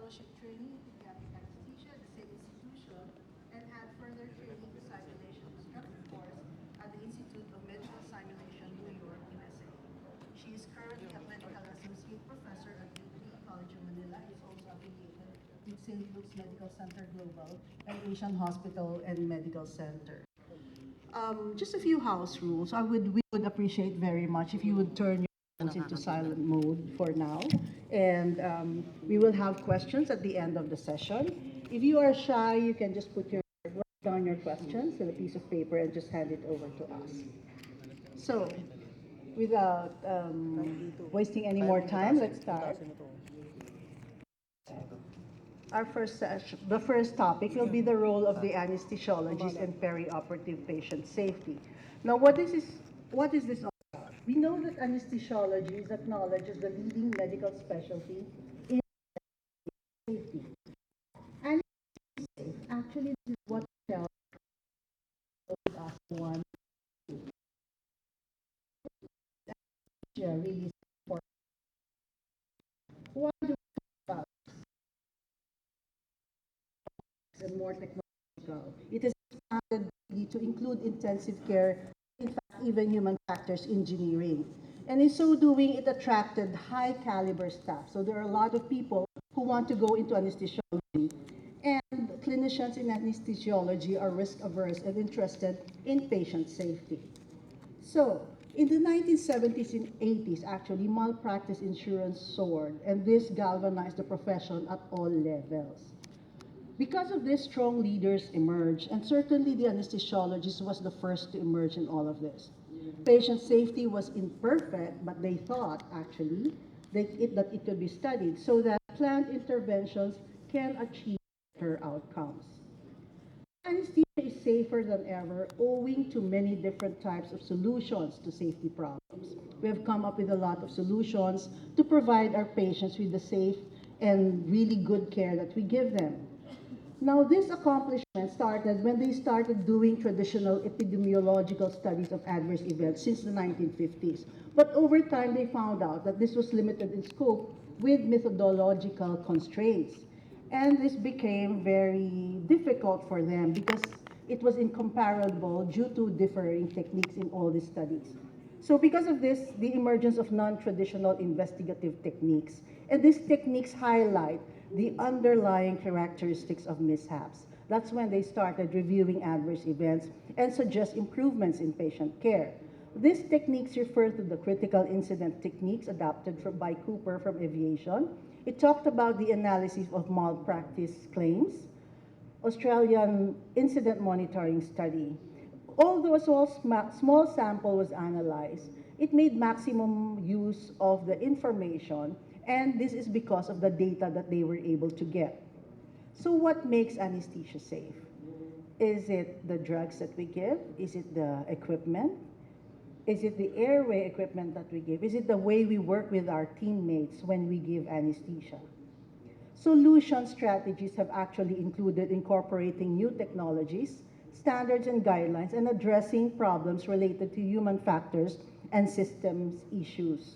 fellowship training in pediatric anesthesia at the same institution and had further training in simulation instructor course at the Institute of Medical Simulation, New York, USA. She is currently a medical associate professor at UP College of Manila and is also affiliated with St. Luke's Medical Center Global and Asian Hospital and Medical Center. Just a few house rules. We would appreciate very much if you would turn your phones into silent mode for now, and we will have questions at the end of the session. If you are shy, you can just write down your questions on a piece of paper and just hand it over to us. So, without wasting any more time, let's start. Our first session, the first topic will be the role of the anesthesiologist in perioperative patient safety. Now, what is this all about? We know that anesthesiology is acknowledged as the leading medical specialty in safety. And actually, this is what tells us one really is important. Why do we talk about and more technological? It has expanded to include intensive care, in fact, even human factors engineering. And in so doing, it attracted high caliber staff. So there are a lot of people who want to go into anesthesiology. And clinicians in anesthesiology are risk averse and interested in patient safety. So, in the 1970s and 80s, actually, malpractice insurance soared, and this galvanized the profession at all levels. Because of this, strong leaders emerged, and certainly the anesthesiologist was the first to emerge in all of this. Patient safety was imperfect, but they thought, actually, that it could be studied so that planned interventions can achieve better outcomes. Anesthesia is safer than ever owing to many different types of solutions to safety problems. We have come up with a lot of solutions to provide our patients with the safe and really good care that we give them. Now, this accomplishment started when they started doing traditional epidemiological studies of adverse events since the 1950s. But over time, they found out that this was limited in scope with methodological constraints. And this became very difficult for them because it was incomparable due to differing techniques in all these studies. So because of this, the emergence of non-traditional investigative techniques. And these techniques highlight the underlying characteristics of mishaps. That's when they started reviewing adverse events and suggest improvements in patient care. These techniques refer to the critical incident techniques adopted by Cooper from aviation. It talked about the analysis of malpractice claims, Australian incident monitoring study. Although a small sample was analyzed, it made maximum use of the information, and this is because of the data that they were able to get. So what makes anesthesia safe? Is it the drugs that we give? Is it the equipment? Is it the airway equipment that we give? Is it the way we work with our teammates when we give anesthesia? Solution strategies have actually included incorporating new technologies, standards and guidelines, and addressing problems related to human factors and systems issues.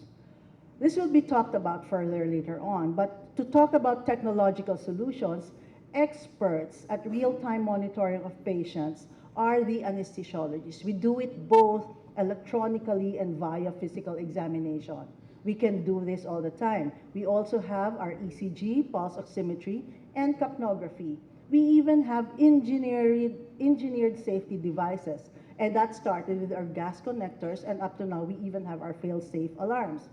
This will be talked about further later on, but to talk about technological solutions, experts at real-time monitoring of patients are the anesthesiologists. We do it both electronically and via physical examination. We can do this all the time. We also have our ECG, pulse oximetry, and capnography. We even have engineered safety devices, and that started with our gas connectors, and up to now, we even have our fail-safe alarms.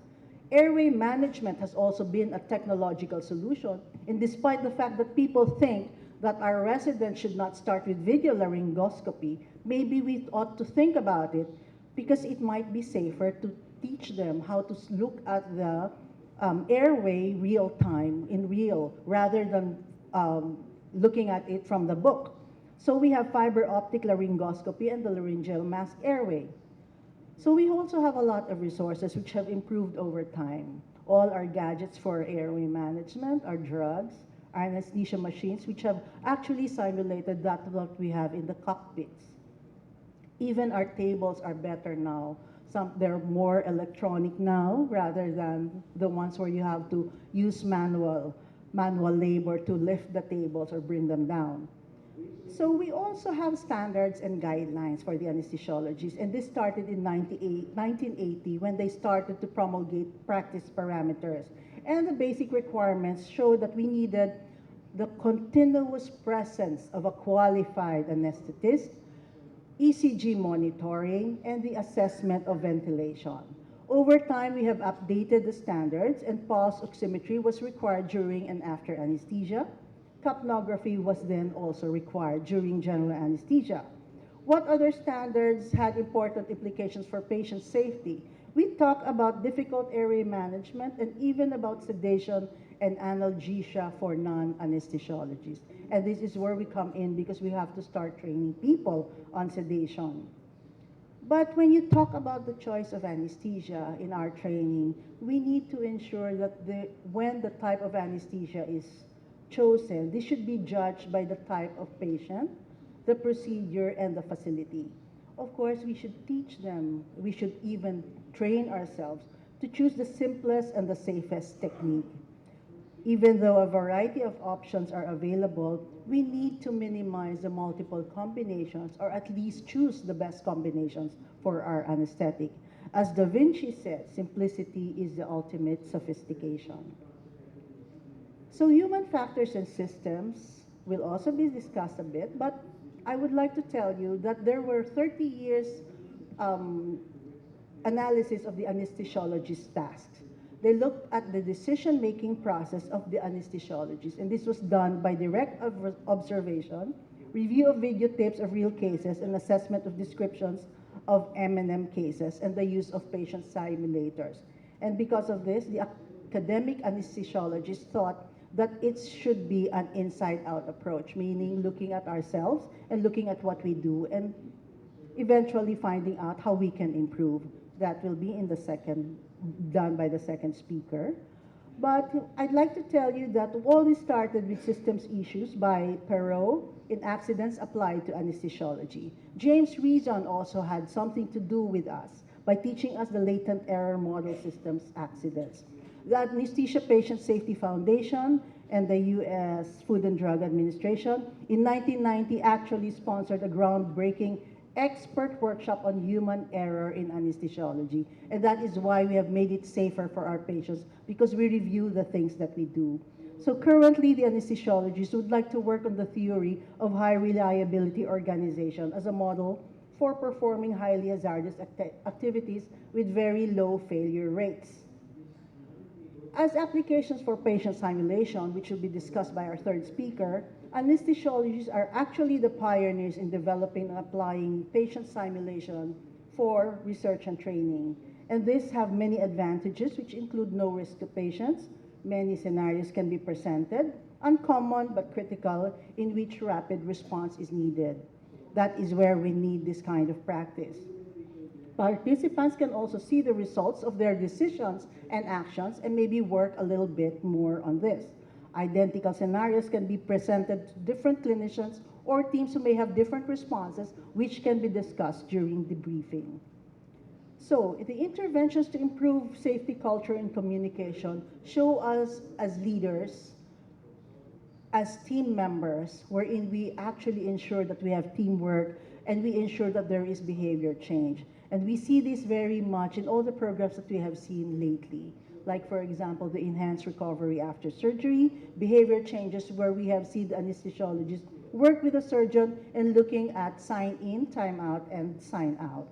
Airway management has also been a technological solution, and despite the fact that people think that our residents should not start with video laryngoscopy, maybe we ought to think about it because it might be safer to teach them how to look at the airway real time in real rather than looking at it from the book. So we have fiber optic laryngoscopy and the laryngeal mask airway. So we also have a lot of resources which have improved over time. All our gadgets for airway management, our drugs, our anesthesia machines, which have actually simulated that what we have in the cockpits. Even our tables are better now. They're more electronic now rather than the ones where you have to use manual manual labor to lift the tables or bring them down. So we also have standards and guidelines for the anesthesiologists, and this started in 1980 when they started to promulgate practice parameters. And the basic requirements showed that we needed the continuous presence of a qualified anesthetist, ECG monitoring, and the assessment of ventilation. Over time, we have updated the standards, and pulse oximetry was required during and after anesthesia. Capnography was then also required during general anesthesia. What other standards had important implications for patient safety? We talk about difficult airway management and even about sedation and analgesia for non-anesthesiologists. And this is where we come in because we have to start training people on sedation. But when you talk about the choice of anesthesia in our training, we need to ensure that when the type of anesthesia is chosen, this should be judged by the type of patient, the procedure, and the facility. Of course, we should teach them, we should even train ourselves to choose the simplest and the safest technique. Even though a variety of options are available, we need to minimize the multiple combinations or at least choose the best combinations for our anesthetic. As Da Vinci said, simplicity is the ultimate sophistication. So human factors and systems will also be discussed a bit, but I would like to tell you that there were 30 years um, analysis of the anesthesiologist's tasks. They looked at the decision-making process of the anesthesiologist, and this was done by direct observation, review of videotapes of real cases, and assessment of descriptions of M&M cases, and the use of patient simulators. And because of this, the academic anesthesiologist thought that it should be an inside-out approach, meaning looking at ourselves and looking at what we do and eventually finding out how we can improve. That will be in the second, done by the second speaker. But I'd like to tell you that all this started with systems issues by Perot in accidents applied to anesthesiology. James Reason also had something to do with us by teaching us the latent error model systems accidents. The Anesthesia Patient Safety Foundation and the U.S. Food and Drug Administration in 1990 actually sponsored a groundbreaking expert workshop on human error in anesthesiology. And that is why we have made it safer for our patients, because we review the things that we do. So currently, the anesthesiologists would like to work on the theory of high reliability organization as a model for performing highly hazardous activities with very low failure rates. As applications for patient simulation, which will be discussed by our third speaker, anesthesiologists are actually the pioneers in developing and applying patient simulation for research and training. And this have many advantages, which include no risk to patients. Many scenarios can be presented, uncommon but critical, in which rapid response is needed. That is where we need this kind of practice. Participants can also see the results of their decisions and actions and maybe work a little bit more on this. Identical scenarios can be presented to different clinicians or teams who may have different responses, which can be discussed during the briefing. So the interventions to improve safety culture and communication show us as leaders, as team members, wherein we actually ensure that we have teamwork and we ensure that there is behavior change. And we see this very much in all the programs that we have seen lately. Like, for example, the enhanced recovery after surgery, behavior changes where we have seen the anesthesiologist work with the surgeon and looking at sign in, time out, and sign out.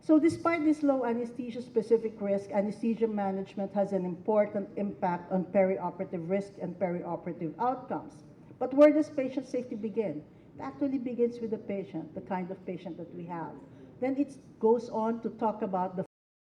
So despite this low anesthesia-specific risk, anesthesia management has an important impact on perioperative risk and perioperative outcomes. But where does patient safety begin? It actually begins with the patient, the kind of patient that we have. Then it goes on to talk about the